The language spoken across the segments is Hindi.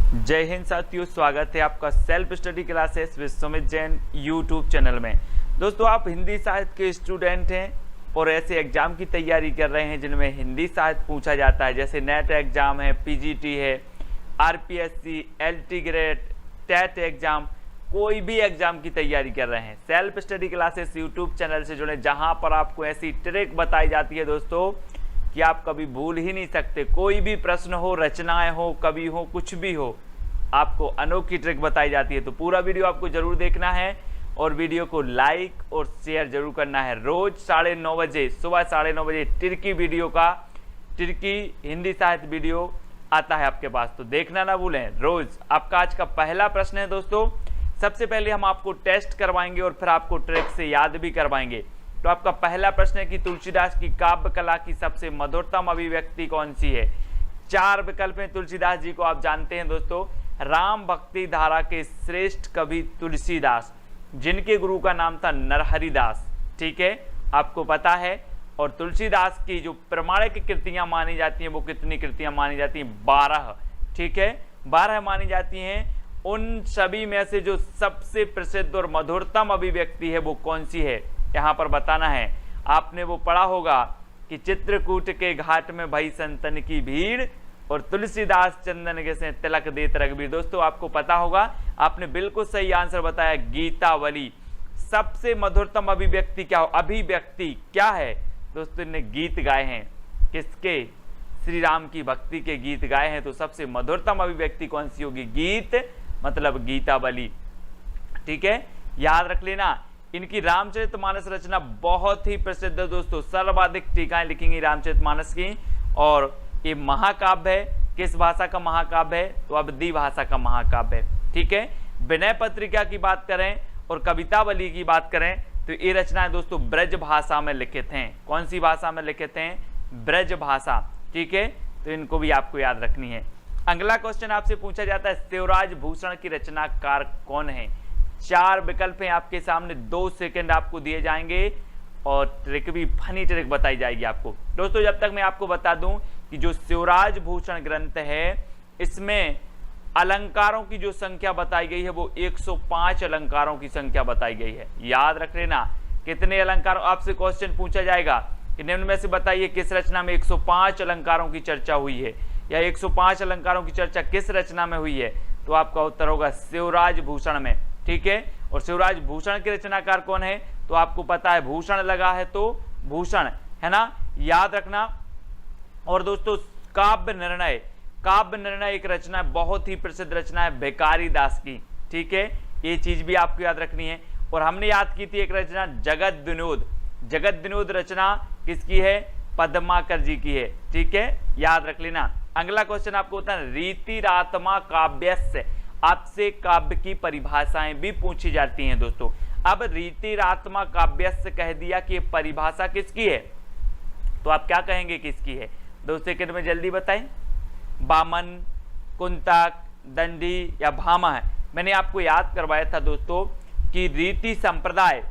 जय हिंद साथियों, स्वागत है आपका self study classes with Sumit Jain YouTube channel में। दोस्तों, आप हिंदी साहित्य के स्टूडेंट हैं और ऐसे एग्जाम की तैयारी कर रहे हैं जिनमें हिंदी साहित्य पूछा जाता है, जैसे नेट एग्जाम है, पीजीटी है, RPSC, LT grade, TET exam, कोई भी एग्जाम की तैयारी कर रहे हैं। Self study classes YouTube channel से जुड़े, जहां पर आपको ऐसी ट्रिक बताई जाती है दोस्तों कि आप कभी भूल ही नहीं सकते। कोई भी प्रश्न हो, रचनाएं हो, कवि हो, कुछ भी हो, आपको अनोखी ट्रिक बताई जाती है। तो पूरा वीडियो आपको जरूर देखना है और वीडियो को लाइक और शेयर जरूर करना है। रोज 9:30 बजे, सुबह 9:30 बजे टिर्की हिंदी साहित्य वीडियो आता है आपके पास, तो देखना ना भूलें रोज। आपका आज का पहला प्रश्न है दोस्तों। सबसे पहले हम आपको टेस्ट करवाएंगे और फिर आपको ट्रिक से याद भी करवाएंगे। तो आपका पहला प्रश्न है कि तुलसीदास की काव्य कला की सबसे मधुरतम अभिव्यक्ति कौन सी है। 4 विकल्प हैं तुलसीदास जी को, आप जानते हैं दोस्तों। राम भक्ति धारा के श्रेष्ठ कवि तुलसीदास, जिनके गुरु का नाम था नरहरिदास, ठीक है, आपको पता है। और तुलसीदास की जो प्रमाणिक कृतियां मानी जाती हैं, वो कितनी कृतियां मानी जाती हैं? 12, ठीक है, 12 मानी जाती हैं। उन सभी में से जो सबसे प्रसिद्ध और मधुरतम अभिव्यक्ति है वो कौन सी है, यहाँ पर बताना है। आपने वो पढ़ा होगा कि चित्रकूट के घाट में भई संतन की भीड़ और तुलसीदास चंदन के से तिलक देत रघुबीर। दोस्तों, आपको पता होगा, आपने बिल्कुल सही आंसर बताया, गीतावली। सबसे मधुरतम अभिव्यक्ति क्या हो, अभिव्यक्ति क्या है दोस्तों? ने गीत गाए हैं, किसके? श्री राम की भक्ति के गीत गाए हैं। तो सबसे मधुरतम अभिव्यक्ति कौन सी होगी? गीत, मतलब गीतावली, ठीक है, याद रख लेना। इनकी रामचरितमानस रचना बहुत ही प्रसिद्ध है दोस्तों, सर्वाधिक टीकाएं लिखी गई रामचरितमानस की। और ये महाकाव्य है, किस भाषा का महाकाव्य है? तो अवधी भाषा का महाकाव्य है, ठीक है। विनय पत्रिका की बात करें और कवितावली की बात करें तो ये रचनाएं दोस्तों ब्रज भाषा में लिखित हैं। कौन सी भाषा में लिखित हैं? ब्रज भाषा, ठीक है। तो इनको भी आपको याद रखनी है। अगला क्वेश्चन आपसे पूछा जाता है, शिवराज भूषण की रचनाकार कौन है? 4 विकल्प हैं आपके सामने, 2 सेकंड आपको दिए जाएंगे और ट्रिक भी, फनी ट्रिक बताई जाएगी आपको। दोस्तों, जब तक मैं आपको बता दूं कि जो शिवराज भूषण ग्रंथ है, इसमें अलंकारों की जो संख्या बताई गई है वो 105 अलंकारों की संख्या बताई गई है। याद रख लेना, कितने अलंकारों, आपसे क्वेश्चन पूछा जाएगा कि निम्न में से बताइए किस रचना में 105 अलंकारों की चर्चा हुई है, या 105 अलंकारों की चर्चा किस रचना में हुई है? तो आपका उत्तर होगा शिवराज भूषण में, ठीक है। और शिवराज भूषण के रचनाकार कौन है? तो आपको पता है, भूषण लगा है तो भूषण, है ना, याद रखना। और दोस्तों, काव्य निर्णय एक रचना, बहुत ही प्रसिद्ध रचना है भिखारी दास की, ठीक है, ये चीज भी आपको याद रखनी है। और हमने याद की थी एक रचना जगत विनोद रचना किसकी है? पद्माकर जी की है, ठीक है, याद रख लेना। अगला क्वेश्चन आपको होता है, रीतिरात्मा काव्यस्य, आपसे काव्य की परिभाषाएं भी पूछी जाती हैं दोस्तों। अब रीतिरात्मा काव्यस्य कह दिया कि परिभाषा किसकी है, तो आप क्या कहेंगे किसकी है? 2 सेकंड में जल्दी बताएं। बामन, कुंतक, दंडी या भामा है? मैंने आपको याद करवाया था दोस्तों कि रीति संप्रदाय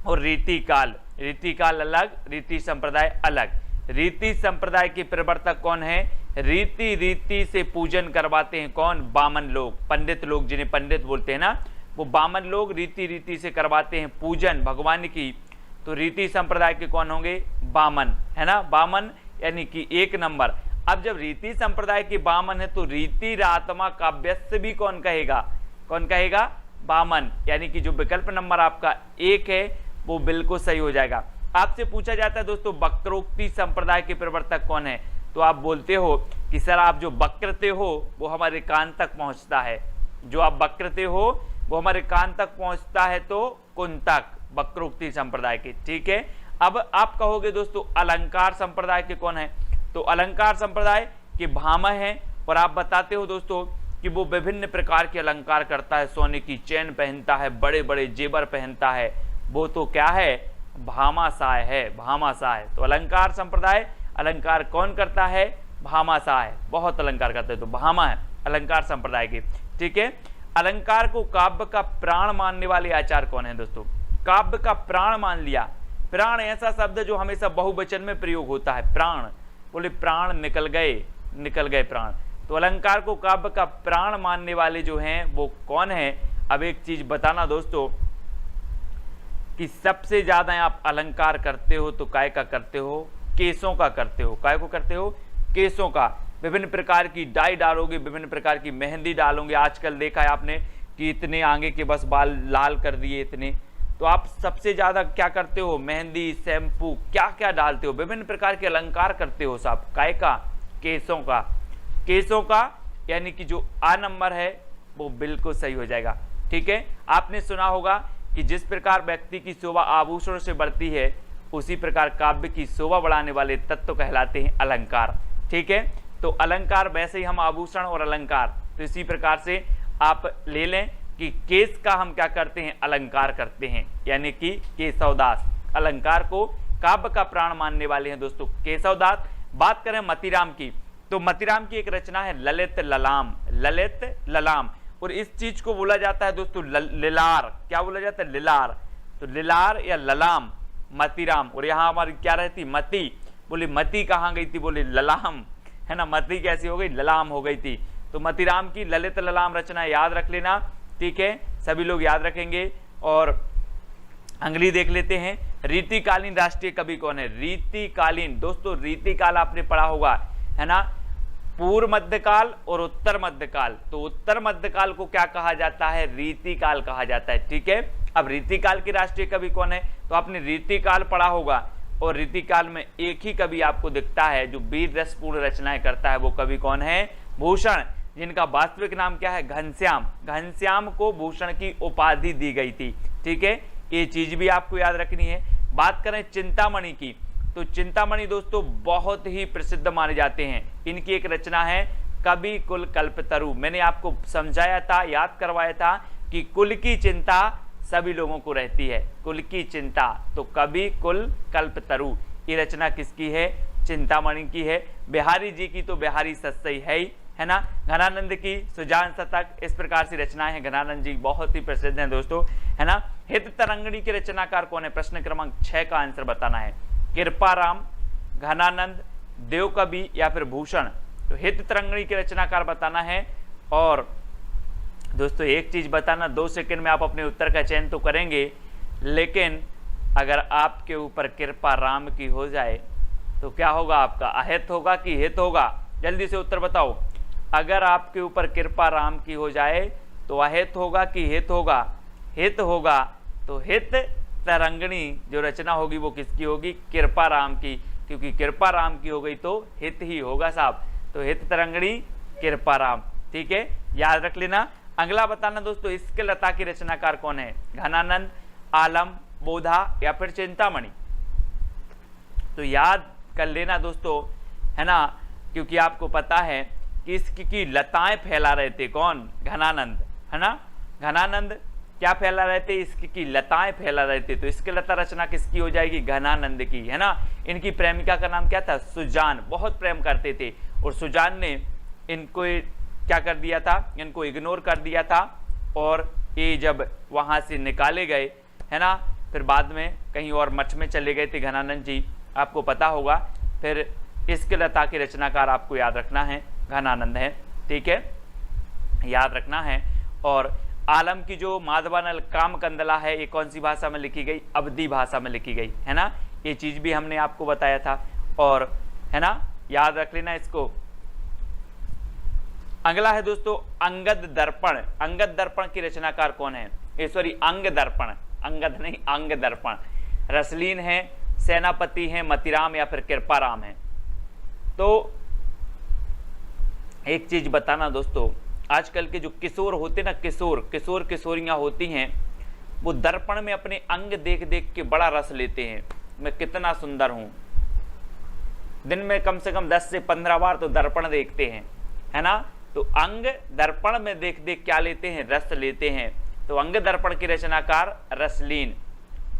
और रीतिकाल अलग, रीति संप्रदाय अलग। रीति संप्रदाय के प्रवर्तक कौन है? रीति से पूजन करवाते हैं कौन? बामन लोग, पंडित लोग, जिन्हें पंडित बोलते हैं ना, वो बामन लोग रीति से करवाते हैं पूजन भगवान की। तो रीति संप्रदाय के कौन होंगे? बामन, है ना, बामन यानी कि 1 नंबर। अब जब रीति संप्रदाय के बामन है तो रीतिरात्मा काव्यस्य भी कौन कहेगा? बामन, यानी कि जो विकल्प नंबर आपका 1 है वो बिल्कुल सही हो जाएगा। आपसे पूछा जाता है दोस्तों, वक्रोक्ति संप्रदाय के प्रवर्तक कौन है? तो आप बोलते हो कि सर आप जो वक्रते हो वो हमारे कान तक पहुंचता है, जो आप वक्रते हो वो हमारे कान तक पहुंचता है, तो कुंतक, वक्रोक्ति संप्रदाय के, ठीक है। अब आप कहोगे दोस्तों अलंकार संप्रदाय के कौन है? तो अलंकार संप्रदाय के भामा है। और आप बताते हो दोस्तों कि वो विभिन्न प्रकार के अलंकार करता है, सोने की चैन पहनता है, बड़े बड़े जेवर पहनता है, वो तो क्या है? भामाशाह है, भामाशाह। तो अलंकार संप्रदाय, अलंकार कौन करता है? भामाशाह है, बहुत अलंकार करते हैं, तो भामा है अलंकार संप्रदाय की, ठीक है। अलंकार को काव्य का प्राण मानने वाले आचार्य कौन है दोस्तों? काव्य का प्राण मान लिया। प्राण ऐसा शब्द जो हमेशा बहुवचन में प्रयोग होता है, प्राण, बोले प्राण निकल गए प्राण, तो अलंकार को काव्य का प्राण मानने वाले जो हैं वो कौन है? अब एक चीज बताना दोस्तों कि सबसे ज्यादा आप अलंकार करते हो तो काय का करते हो? केसों का करते हो। काय को करते हो? केसों का। विभिन्न प्रकार की डाई डालोगे, विभिन्न प्रकार की मेहंदी डालोगे। आजकल देखा है आपने कि इतने आगे के बस बाल लाल कर दिए इतने। तो आप सबसे ज्यादा क्या करते हो? मेहंदी, शैम्पू, क्या क्या डालते हो? विभिन्न प्रकार के अलंकार करते हो सब। काय का? केसों का। केसों का यानी कि जो आ नंबर है वो बिल्कुल सही हो जाएगा। ठीक है, आपने सुना होगा कि जिस प्रकार व्यक्ति की शोभा आभूषण से बढ़ती है उसी प्रकार काव्य की शोभा बढ़ाने वाले तत्व कहलाते हैं अलंकार। ठीक है, तो अलंकार वैसे ही हम आभूषण और अलंकार, तो इसी प्रकार से आप ले लें कि केस का हम क्या करते हैं? अलंकार करते हैं, यानी कि केशवदास अलंकार को काव्य का प्राण मानने वाले हैं दोस्तों केशवदास। बात करें मतीराम की, तो मतीराम की एक रचना है ललित ललाम। ललित ललाम, और इस चीज को बोला जाता है दोस्तों लिलार। क्या बोला जाता है? लिलार। तो लिलार या ललाम मतीराम। और यहाँ हमारी क्या रहती? मती। बोले मती कहाँ गई थी? बोले ललाम, है ना। मती कैसी हो गई? ललाम हो गई थी। तो मतीराम की ललित ललाम रचना याद रख लेना। ठीक है, सभी लोग याद रखेंगे। और अगली देख लेते हैं, रीतिकालीन राष्ट्रीय कवि कौन है? रीतिकालीन दोस्तों, रीतिकाल आपने पढ़ा होगा, है ना। पूर्व मध्यकाल और उत्तर मध्यकाल। तो उत्तर मध्यकाल को क्या कहा जाता है? रीतिकाल कहा जाता है। ठीक है, अब रीतिकाल के राष्ट्रीय कवि कौन है? तो आपने रीतिकाल पढ़ा होगा, और रीतिकाल में एक ही कवि आपको दिखता है जो वीर रसपूर्ण रचनाएं करता है। वो कवि कौन है? भूषण, जिनका वास्तविक नाम क्या है? घनश्याम। घनश्याम को भूषण की उपाधि दी गई थी। ठीक है, ये चीज भी आपको याद रखनी है। बात करें चिंतामणि की, तो चिंतामणि दोस्तों बहुत ही प्रसिद्ध माने जाते हैं। इनकी एक रचना है कवि कुल कल्पतरु। मैंने आपको समझाया था, याद करवाया था कि कुल की चिंता सभी लोगों को रहती है। कुल की चिंता, तो कवि कुल कल्पतरु ये रचना किसकी है? चिंतामणि की है। बिहारी जी की तो बिहारी सत्सई है ना। घनानंद की सुजान शतक, इस प्रकार से रचनाएं हैं। घनानंद जी बहुत ही प्रसिद्ध हैं दोस्तों, है ना। हित तरंगिणी के रचनाकार कौन है? प्रश्न क्रमांक 6 का आंसर बताना है। कृपाराम, घनानंद, देवकवि या फिर भूषण। तो हित तरंगिणी के रचनाकार बताना है। और दोस्तों एक चीज बताना, 2 सेकंड में आप अपने उत्तर का चयन तो करेंगे, लेकिन अगर आपके ऊपर कृपाराम की हो जाए तो क्या होगा? आपका अहित होगा कि हित होगा? जल्दी से उत्तर बताओ। अगर आपके ऊपर कृपाराम की हो जाए तो अहित होगा कि हित होगा? हित होगा। तो हित तरंगिणी जो रचना होगी वो किसकी होगी? कृपाराम की, क्योंकि कृपाराम की हो गई तो हित ही होगा साहब। तो हित तरंगिणी कृपाराम। ठीक है, याद रख लेना। अगला बताना दोस्तों, इश्क लता की रचनाकार कौन है? घनानंद, आलम, बोधा या फिर चिंतामणि। तो याद कर लेना दोस्तों, है ना, क्योंकि आपको पता है कि इसकी लताएं फैला रहे थे कौन? घनानंद, है ना। घनानंद क्या फैला रहे थे? इसकी लताएं फैला रहे थे। तो इसकी लता रचना किसकी हो जाएगी? घनानंद की, है ना। इनकी प्रेमिका का नाम क्या था? सुजान। बहुत प्रेम करते थे और सुजान ने इनको क्या कर दिया था? इनको इग्नोर कर दिया था। और ये जब वहां से निकाले गए, है ना, फिर बाद में कहीं और मठ में चले गए थे घनानंद जी, आपको पता होगा। फिर इसके लता के रचनाकार आपको याद रखना है, घनानंद है। ठीक है, याद रखना है। और आलम की जो माधवानल काम कंदला है, ये कौन सी भाषा में लिखी गई? अवधी भाषा में लिखी गई, है ना। ये चीज भी हमने आपको बताया था, और है ना, याद रख लेना इसको। अगला है दोस्तों अंगद दर्पण। अंगद दर्पण की रचनाकार कौन है? सॉरी, अंग दर्पण, अंगद नहीं, अंग दर्पण। रसलीन है, सेनापति है, मतीराम या फिर कृपाराम है। तो एक चीज बताना दोस्तों, आजकल के जो किशोर होते ना, किशोर किशोरियां होती हैं, वो दर्पण में अपने अंग देख देख के बड़ा रस लेते हैं। मैं कितना सुंदर हूं। दिन में कम से कम 10 से 15 बार तो दर्पण देखते हैं, है ना। तो अंग दर्पण में देख देख क्या लेते हैं? रस लेते हैं। तो अंग दर्पण की रचनाकार रसलीन।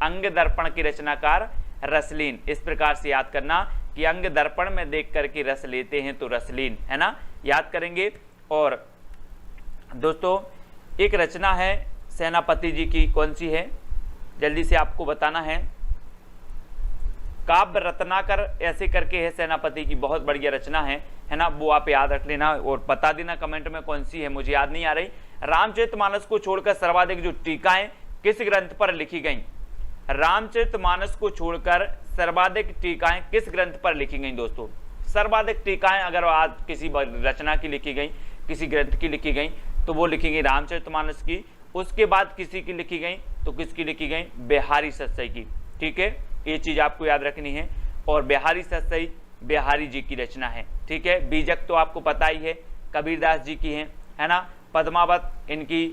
अंग दर्पण की रचनाकार रसलीन। इस प्रकार से याद करना कि अंग दर्पण में देख करके रस लेते हैं तो रसलीन, है ना, याद करेंगे। और दोस्तों एक रचना है सेनापति जी की, कौन सी है? जल्दी से आपको बताना है। काव्य रत्नाकर ऐसे करके है सेनापति की, बहुत बढ़िया रचना है है ना, वो आप याद रख लेना और बता देना कमेंट में कौन सी है, मुझे याद नहीं आ रही। रामचरितमानस को छोड़कर सर्वाधिक जो टीकाएं किस ग्रंथ पर लिखी गई? रामचरितमानस को छोड़कर सर्वाधिक टीकाएं किस ग्रंथ पर लिखी गई दोस्तों? सर्वाधिक टीकाएं अगर आज किसी रचना की लिखी गई, किसी ग्रंथ की लिखी गई, तो वो लिखी गई रामचरितमानस की। उसके बाद किसी की लिखी गई तो किसकी लिखी गई? बिहारी सतसई की। ठीक है, ये चीज आपको याद रखनी है। और बिहारी सतसई बिहारी जी की रचना है। ठीक है, बीजक तो आपको पता ही है, कबीरदास जी की है ना। पद्मावत इनकी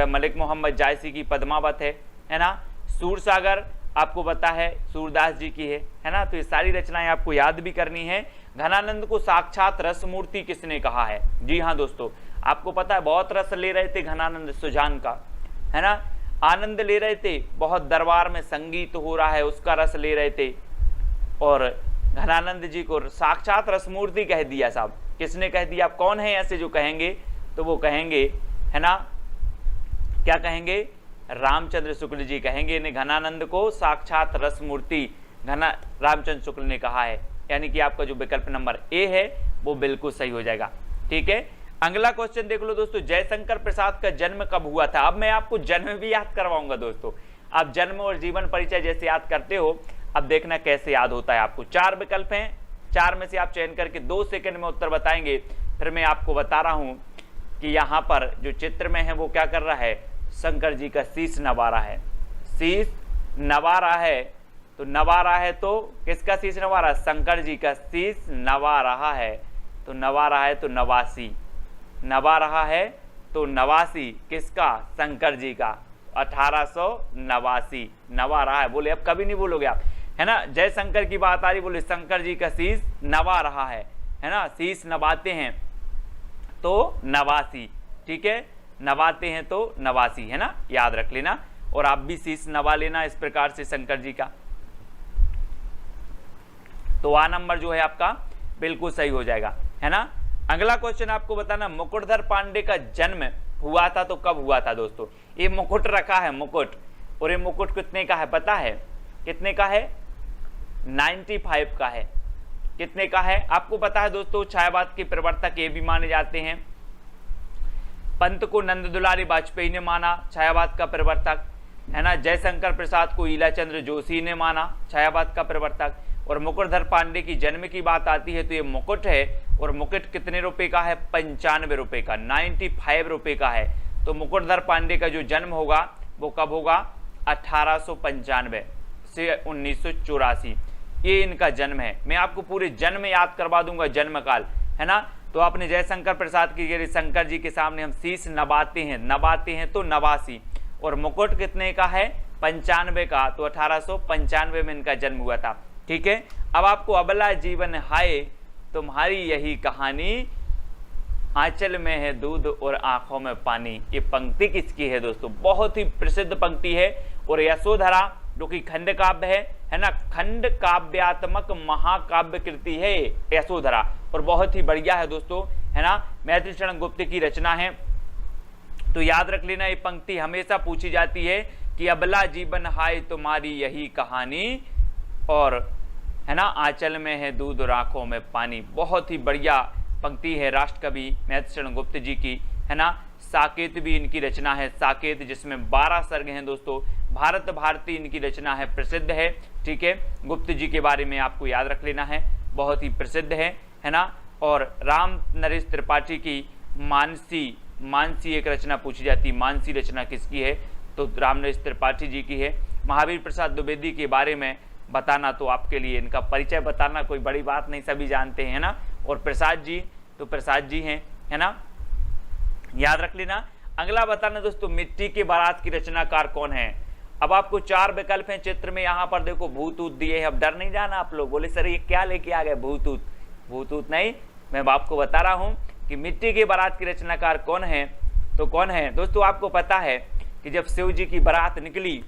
मलिक मोहम्मद जायसी की पद्मावत है ना। सूरसागर आपको पता है सूरदास जी की है ना। तो ये सारी रचनाएं आपको याद भी करनी है। घनानंद को साक्षात रसमूर्ति किसने कहा है? जी हाँ दोस्तों, आपको पता है बहुत रस ले रहे थे घनानंद सुजान का, है ना, आनंद ले रहे थे, बहुत दरबार में संगीत हो रहा है उसका रस ले रहे थे, और घनानंद जी को साक्षात रसमूर्ति कह दिया। साहब किसने कह दिया? आप कौन है ऐसे जो कहेंगे? तो वो कहेंगे, है ना, क्या कहेंगे? रामचंद्र शुक्ल जी कहेंगे ने घनानंद को साक्षात रसमूर्ति रामचंद्र शुक्ल ने कहा है। यानी कि आपका जो विकल्प नंबर ए है वो बिल्कुल सही हो जाएगा। ठीक है, अगला क्वेश्चन देख लो दोस्तों, जयशंकर प्रसाद का जन्म कब हुआ था? अब मैं आपको जन्म भी याद करवाऊंगा दोस्तों। आप जन्म और जीवन परिचय जैसे याद करते हो, अब देखना कैसे याद होता है आपको। 4 विकल्प हैं, 4 में से आप चयन करके 2 सेकंड में उत्तर बताएंगे। फिर मैं आपको बता रहा हूं कि यहाँ पर जो चित्र में है वो क्या कर रहा है? शंकर जी का शीश नवा रहा है। शीश नवा रहा है, तो नवा रहा है तो किसका शीश नवा रहा है? शंकर जी का शीश नवा रहा है। तो नवा रहा है तो नवासी, नवा रहा है तो नवासी किसका? शंकर जी का। 1889 नवा रहा है। बोले अब कभी नहीं बोलोगे आप, है ना। जयशंकर की बात आ रही, बोले शंकर जी का शीश नवा रहा है ना। शीश नवाते हैं तो नवासी। ठीक है, नवाते हैं तो नवासी, है ना, याद रख लेना। और आप भी शीश नवा लेना इस प्रकार से शंकर जी का। तो आ नंबर जो है आपका बिल्कुल सही हो जाएगा, है ना। अगला क्वेश्चन आपको बताना, मुकुटधर पांडे का जन्म हुआ था तो कब हुआ था दोस्तों? ये मुकुट रखा है, मुकुट, और ये मुकुट कितने का है पता है? कितने का है? 95 का है। कितने का है आपको पता है दोस्तों? छायावाद के प्रवर्तक ये भी माने जाते हैं। पंत को नंद दुलारी वाजपेयी ने माना छायावाद का प्रवर्तक, है ना। जयशंकर प्रसाद को ईलाचंद्र जोशी ने माना छायावाद का प्रवर्तक। और मुकुटधर पांडे की जन्म की बात आती है तो ये मुकुट है, और मुकुट कितने रुपए का है? 95 रुपए का, 95 रुपए का है। तो मुकुटधर पांडे का जो जन्म होगा वो कब होगा? 1895 से 1984, ये इनका जन्म है। मैं आपको पूरे जन्म याद करवा दूंगा, जन्म काल, है ना। तो आपने जयशंकर प्रसाद की शंकर जी के सामने हम शीश नवाते हैं तो नवासी, और मुकुट कितने का है? 95 का। तो 1895 में इनका जन्म हुआ था। ठीक है, अब आपको अबला जीवन हाय तुम्हारी यही कहानी, आंचल में है दूध और आंखों में पानी, ये पंक्ति किसकी है दोस्तों? बहुत ही प्रसिद्ध पंक्ति है। और यशोधरा जो कि खंड काव्य है ना, खंड काव्यात्मक महाकाव्य कृति है यशोधरा, और बहुत ही बढ़िया है दोस्तों, है ना। मैथिली शरण गुप्त की रचना है। तो याद रख लेना, ये पंक्ति हमेशा पूछी जाती है कि अबला जीवन हाय तुम्हारी यही कहानी, और है ना, आंचल में है दूध और आंखों में पानी। बहुत ही बढ़िया पंक्ति है राष्ट्रकवि मैथिली शरण गुप्त जी की, है ना। साकेत भी इनकी रचना है, साकेत जिसमें 12 सर्ग हैं दोस्तों। भारत भारती इनकी रचना है, प्रसिद्ध है। ठीक है, गुप्त जी के बारे में आपको याद रख लेना है, बहुत ही प्रसिद्ध है ना। और राम नरेश त्रिपाठी की मानसी एक रचना पूछी जाती है, मानसी रचना किसकी है? तो राम नरेश त्रिपाठी जी की है। महावीर प्रसाद द्विवेदी के बारे में बताना, तो आपके लिए इनका परिचय बताना कोई बड़ी बात नहीं, सभी जानते हैं ना। और प्रसाद जी, तो प्रसाद जी हैं, है ना, याद रख लेना। अगला बताना दोस्तों, मिट्टी के बारात की रचनाकार कौन है? अब आपको 4 विकल्प हैं चित्र में, यहाँ पर देखो भूतूत दिए हैं। अब डर नहीं जाना आप लोग, बोले सर ये क्या लेके आ गए भूतूत? भूतूत नहीं, मैं आपको बता रहा हूं कि मिट्टी के बारात की रचनाकार कौन है। तो कौन है दोस्तों? आपको पता है कि जब शिव जी की बारात निकली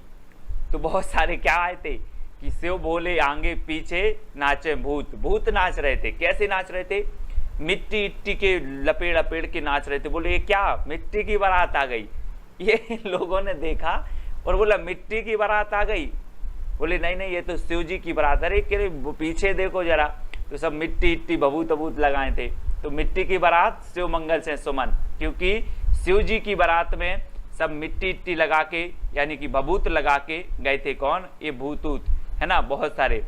तो बहुत सारे क्या आए थे कि शिव बोले आगे पीछे नाचे भूत, भूत नाच रहे थे। कैसे नाच रहे थे? मिट्टी इट्टी के लपेड़ लपेड़ के नाच रहे थे। बोले ये क्या, मिट्टी की बारात आ गई? ये लोगों ने देखा और बोला मिट्टी की बारात आ गई। बोले नहीं नहीं, ये तो शिव जी की बारात। अरे पीछे देखो जरा, तो सब मिट्टी इट्टी भभूत अभूत लगाए थे, तो मिट्टी की बारात शिव मंगल से सुमन, क्योंकि शिव जी की बारात में सब मिट्टी इट्टी लगा के यानी कि भभूत लगा के गए थे। कौन? ये भूतूत, है ना, बहुत सारे।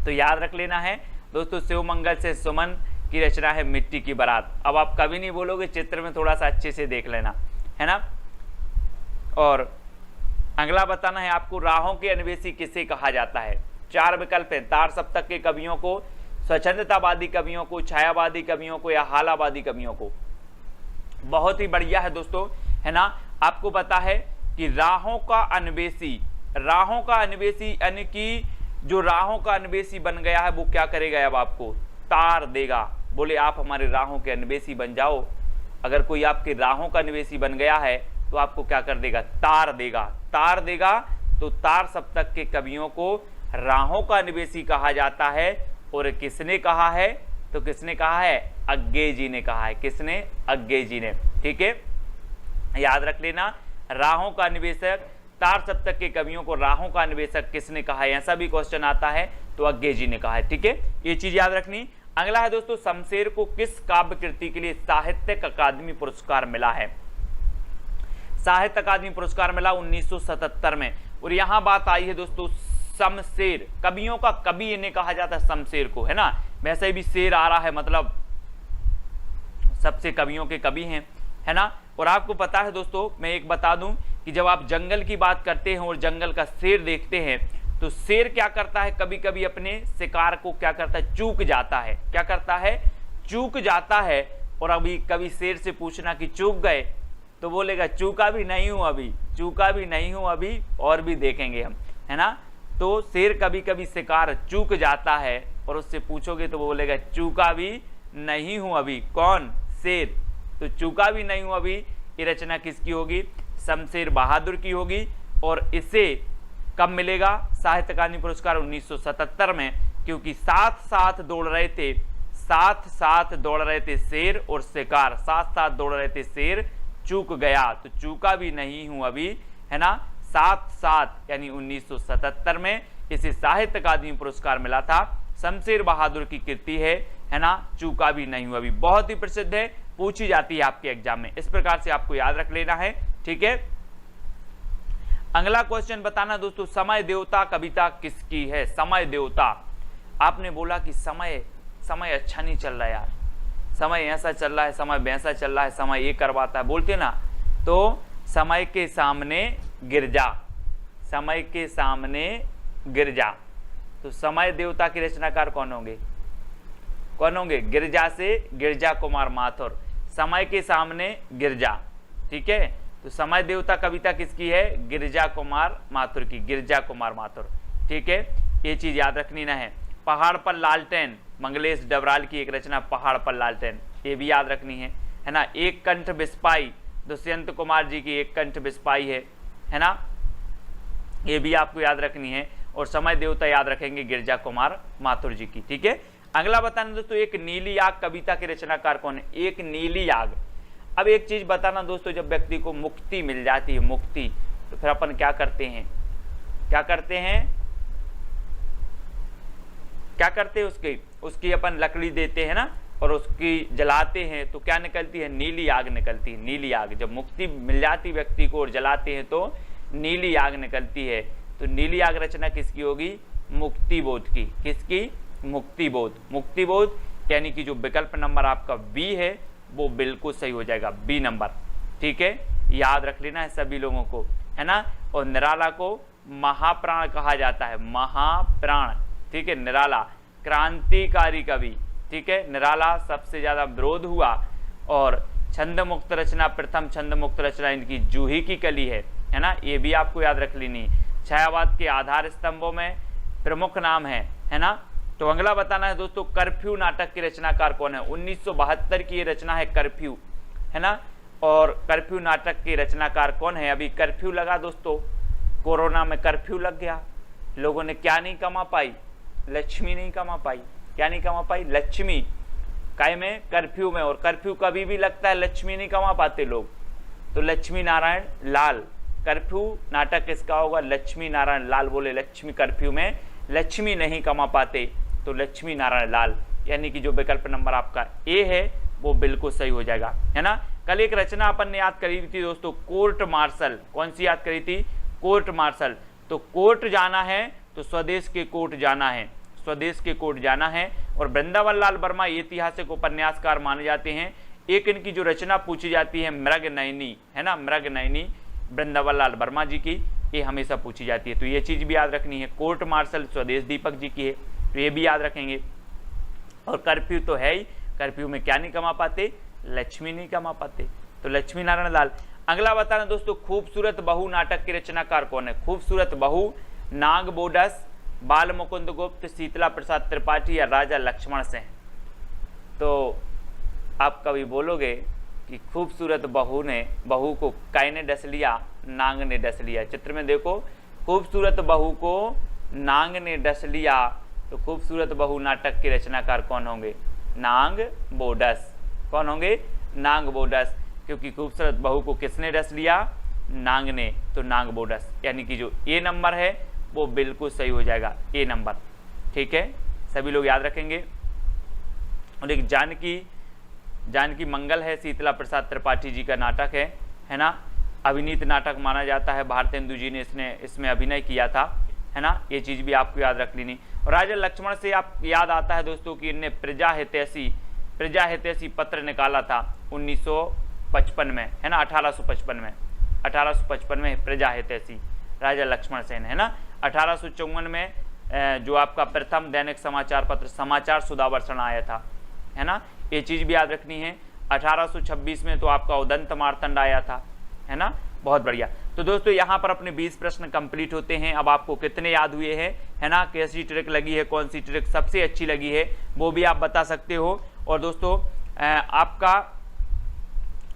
तो याद रख लेना है दोस्तों, शिव मंगल से सुमन की रचना है मिट्टी की बारात। अब आप कभी नहीं बोलोगे, चित्र में थोड़ा सा अच्छे से देख लेना, है ना। और अगला बताना है आपको, राहों के अन्वेषी किसे कहा जाता है? 4 विकल्प है। तार सप्तक के कवियों को, स्वच्छंदतावादी कवियों को, छायावादी कवियों को या हालावादी कवियों को। बहुत ही बढ़िया है दोस्तों, है ना। आपको पता है कि राहों का अन्वेषी यानी कि जो राहों का अन्वेषी बन गया है वो क्या करेगा? अब आपको तार देगा। बोले आप हमारे राहों के अन्वेषी बन जाओ। अगर कोई आपके राहों का अन्वेषी बन गया है तो आपको क्या कर देगा? तार देगा। तार देगा तो तार सप्तक के कवियों को राहों का अन्वेषी कहा जाता है। और किसने कहा है? तो किसने कहा है? अज्ञे जी ने कहा है। किसने? अज्ञे जी ने। ठीक है, याद रख लेना, राहों का अन्वेषक, तार सप्तक के कवियों को राहों का अन्वेषक किसने कहा है? ऐसा भी क्वेश्चन आता है तो अज्ञे जी ने कहा है। ठीक है, ये चीज याद रखनी। अगला है दोस्तों, शमशेर को किस काव्य कृति के लिए साहित्यिक अकादमी पुरस्कार मिला है? साहित्य अकादमी पुरस्कार मिला 1977 में। और यहां बात आई है दोस्तों, शमशेर, कवियों का कवि इन्हें कहा जाता है शमशेर को, है ना। वैसे भी शेर आ रहा है, मतलब सबसे कवियों के कवि हैं, है ना। और आपको पता है दोस्तों, मैं एक बता दूं कि जब आप जंगल की बात करते हैं और जंगल का शेर देखते हैं तो शेर क्या करता है? कभी कभी अपने शिकार को क्या करता है? चूक जाता है। क्या करता है? चूक जाता है। और अभी कभी शेर से पूछना कि चूक गए तो बोलेगा चूका भी नहीं हूं अभी, चूका भी नहीं हूं अभी, और भी देखेंगे हम, है ना। तो शेर कभी कभी शिकार चूक जाता है और उससे पूछोगे तो वो बोलेगा चूका भी नहीं हूं अभी। कौन? शेर। तो चूका भी नहीं हूं अभी, ये रचना किसकी होगी? शमशेर बहादुर की होगी। और इसे कब मिलेगा साहित्य अकादमी पुरस्कार? 1977 में, क्योंकि साथ साथ दौड़ रहे थे, साथ साथ दौड़ रहे थे शेर और शिकार, साथ साथ दौड़ रहे थे शेर, चूक गया तो चूका भी नहीं हूं अभी, है ना। साथ साथ यानी 1977 में इसे साहित्य अकादमी पुरस्कार मिला था। शमशेर बहादुर की कृति है ना, चूका भी नहीं हूं अभी। बहुत ही प्रसिद्ध है, पूछी जाती है आपके एग्जाम में। इस प्रकार से आपको याद रख लेना है। ठीक है, अगला क्वेश्चन बताना दोस्तों, समय देवता कविता किसकी है? समय देवता, आपने बोला कि समय अच्छा नहीं चल रहा यार, समय ऐसा चल रहा है, समय वैसा चल रहा है, समय ये करवाता है, बोलते ना। तो समय के सामने गिर जा, समय के सामने गिर जा। तो समय देवता के रचनाकार कौन होंगे? कौन होंगे? गिरजा से गिरजा कुमार माथुर। समय के सामने गिरजा। ठीक है, तो समय देवता कविता किसकी है? गिरजा कुमार माथुर की, गिरजा कुमार माथुर। ठीक है, ये चीज याद रखनी ना है। पहाड़ पर लालटेन, मंगलेश डबराल की एक रचना पहाड़ पर लालटेन, ये भी याद रखनी है ना। एक कंठ बिस्पाई, दुष्यंत कुमार जी की एक कंठ बिस्पाई है ना, ये भी आपको याद रखनी है। और समय देवता याद रखेंगे गिरजा कुमार माथुर जी की। ठीक है, अगला बताना दोस्तों, एक नीली आग कविता के रचनाकार कौन है? एक नीली आग। अब एक चीज बताना दोस्तों, जब व्यक्ति को मुक्ति मिल जाती है, मुक्ति, तो फिर अपन क्या करते हैं? क्या करते हैं? क्या करते हैं? उसकी अपन लकड़ी देते हैं ना, और उसकी जलाते हैं तो क्या निकलती है? नीली आग निकलती है। नीली आग, जब मुक्ति मिल जाती व्यक्ति को और जलाते हैं तो नीली आग निकलती है। तो नीली आग रचना किसकी होगी? मुक्तिबोध की। किसकी? मुक्तिबोध। मुक्तिबोध यानी कि जो विकल्प नंबर आपका बी है वो बिल्कुल सही हो जाएगा, बी नंबर। ठीक है, याद रख लेना है सभी लोगों को, है ना। और निराला को महाप्राण कहा जाता है, महाप्राण। ठीक है, निराला क्रांतिकारी कवि। ठीक है, निराला सबसे ज्यादा विरोध हुआ। और छंद मुक्त रचना, प्रथम छंद मुक्त रचना इनकी जूही की कली है ना, ये भी आपको याद रख लेनी। छायावाद के आधार स्तंभों में प्रमुख नाम है ना। तो अगला बताना है दोस्तों, कर्फ्यू नाटक के रचनाकार कौन है? 1972 की ये रचना है कर्फ्यू, है ना। और कर्फ्यू नाटक के रचनाकार कौन है? अभी कर्फ्यू लगा दोस्तों, कोरोना में कर्फ्यू लग गया, लोगों ने क्या नहीं कमा पाई? लक्ष्मी नहीं कमा पाई। क्या नहीं कमा पाई? लक्ष्मी। काय में? कर्फ्यू में। और कर्फ्यू कभी भी लगता है, लक्ष्मी नहीं कमा पाते लोग, तो लक्ष्मी नारायण लाल। कर्फ्यू नाटक किसका होगा? लक्ष्मी नारायण लाल। बोले लक्ष्मी कर्फ्यू में लक्ष्मी नहीं कमा पाते, तो लक्ष्मी नारायण लाल। यानी कि जो विकल्प नंबर आपका ए है वो बिल्कुल सही हो जाएगा, है ना। कल एक रचना अपन ने याद करी थी दोस्तों, कोर्ट मार्शल। कौन सी याद करी थी? Court martial. तो कोर्ट जाना है तो स्वदेश के कोर्ट जाना है, स्वदेश के कोर्ट जाना है। और वृंदावन लाल वर्मा ऐतिहासिक उपन्यासकार माने जाते हैं। एक इनकी जो रचना पूछी जाती है मृगनयनी, है ना, मृगनयनी वृंदावन लाल वर्मा जी की, ये हमेशा पूछी जाती है। तो ये चीज भी याद रखनी है। कोर्ट मार्शल स्वदेश दीपक जी की है, तो ये भी याद रखेंगे। और कर्फ्यू तो है ही, कर्फ्यू में क्या नहीं कमा पाते? लक्ष्मी नहीं कमा पाते। तो लक्ष्मी नारायण लाल। अगला बताना दोस्तों, खूबसूरत बहू नाटक के रचनाकार कौन है? खूबसूरत बहू नाग बोडस, बाल मुकुंद गुप्त, शीतला प्रसाद त्रिपाठी या राजा लक्ष्मण सिंह। तो आप कभी बोलोगे कि खूबसूरत बहू को कै ने डस लिया? नांग ने डस लिया। चित्र में देखो, खूबसूरत बहू को नांग ने डस लिया। तो खूबसूरत बहू नाटक के रचनाकार कौन होंगे? नाग बोडस। कौन होंगे? नाग बोडस। क्योंकि खूबसूरत बहू को किसने डस लिया? नांग ने। तो नाग बोडस, यानी कि जो ए नंबर है वो बिल्कुल सही हो जाएगा, ए नंबर। ठीक है, सभी लोग याद रखेंगे। और एक जानकी मंगल है, शीतला प्रसाद त्रिपाठी जी का नाटक है ना। अभिनीत नाटक माना जाता है, भारतेंदु जी ने इसमें अभिनय किया था, है ना। ये चीज भी आपको याद रख लेनी। और राजा लक्ष्मण से आप याद आता है दोस्तों कि इनने प्रजा हितैषी पत्र निकाला था 1955 में, है ना, 1855 में प्रजा हितैषी राजा लक्ष्मण सेन, है ना। 1854 में जो आपका प्रथम दैनिक समाचार पत्र समाचार सुधावर्षण आया था, है ना। ये चीज भी याद रखनी है। 1826 में तो आपका उदंत मार्तंड आया था, है ना। बहुत बढ़िया। तो दोस्तों यहाँ पर अपने 20 प्रश्न कंप्लीट होते हैं। अब आपको कितने याद हुए हैं, है ना, कैसी ट्रिक लगी है, कौन सी ट्रिक सबसे अच्छी लगी है, वो भी आप बता सकते हो। और दोस्तों आपका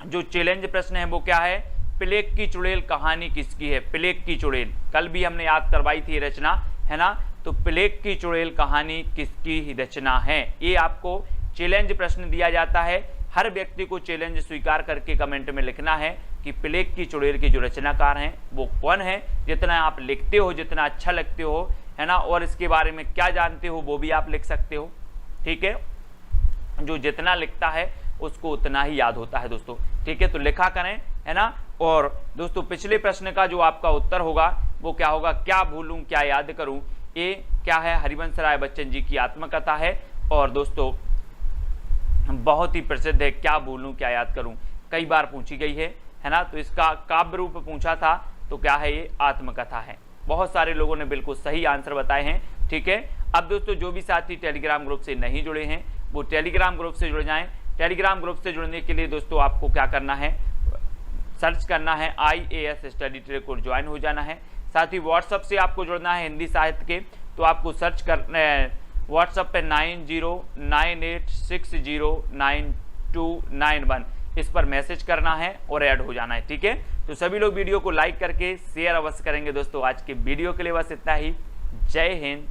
जो चैलेंज प्रश्न है वो क्या है? प्लेग की चुड़ैल कहानी किसकी है? प्लेग की चुड़ैल, कल भी हमने याद करवाई थी रचना, है ना। तो प्लेग की चुड़ैल कहानी किसकी रचना है? ये आपको चैलेंज प्रश्न दिया जाता है। हर व्यक्ति को चैलेंज स्वीकार करके कमेंट में लिखना है कि प्लेग की चुड़ैल के जो रचनाकार हैं वो कौन है। जितना आप लिखते हो, जितना अच्छा लगते हो, है ना, और इसके बारे में क्या जानते हो वो भी आप लिख सकते हो। ठीक है, जो जितना लिखता है उसको उतना ही याद होता है दोस्तों। ठीक है, तो लिखा करें, है ना। और दोस्तों पिछले प्रश्न का जो आपका उत्तर होगा वो क्या होगा? क्या भूलूं क्या याद करूं। ये क्या है? हरिवंश राय बच्चन जी की आत्मकथा है। और दोस्तों बहुत ही प्रसिद्ध है, क्या भूलूं क्या याद करूं, कई बार पूछी गई है ना। तो इसका काव्य रूप पूछा था, तो क्या है? ये आत्मकथा है। बहुत सारे लोगों ने बिल्कुल सही आंसर बताए हैं। ठीक है, अब दोस्तों जो भी साथी टेलीग्राम ग्रुप से नहीं जुड़े हैं वो टेलीग्राम ग्रुप से जुड़ जाएं। टेलीग्राम ग्रुप से जुड़ने के लिए दोस्तों आपको क्या करना है? सर्च करना है IAS स्टडी ट्रैक और ज्वाइन हो जाना है। साथ ही व्हाट्सएप से आपको जुड़ना है हिंदी साहित्य के, तो आपको सर्च करना है व्हाट्सएप पे 9098609291, इस पर मैसेज करना है और ऐड हो जाना है। ठीक है, तो सभी लोग वीडियो को लाइक करके शेयर अवश्य करेंगे दोस्तों। आज के वीडियो के लिए बस इतना ही। जय हिंद,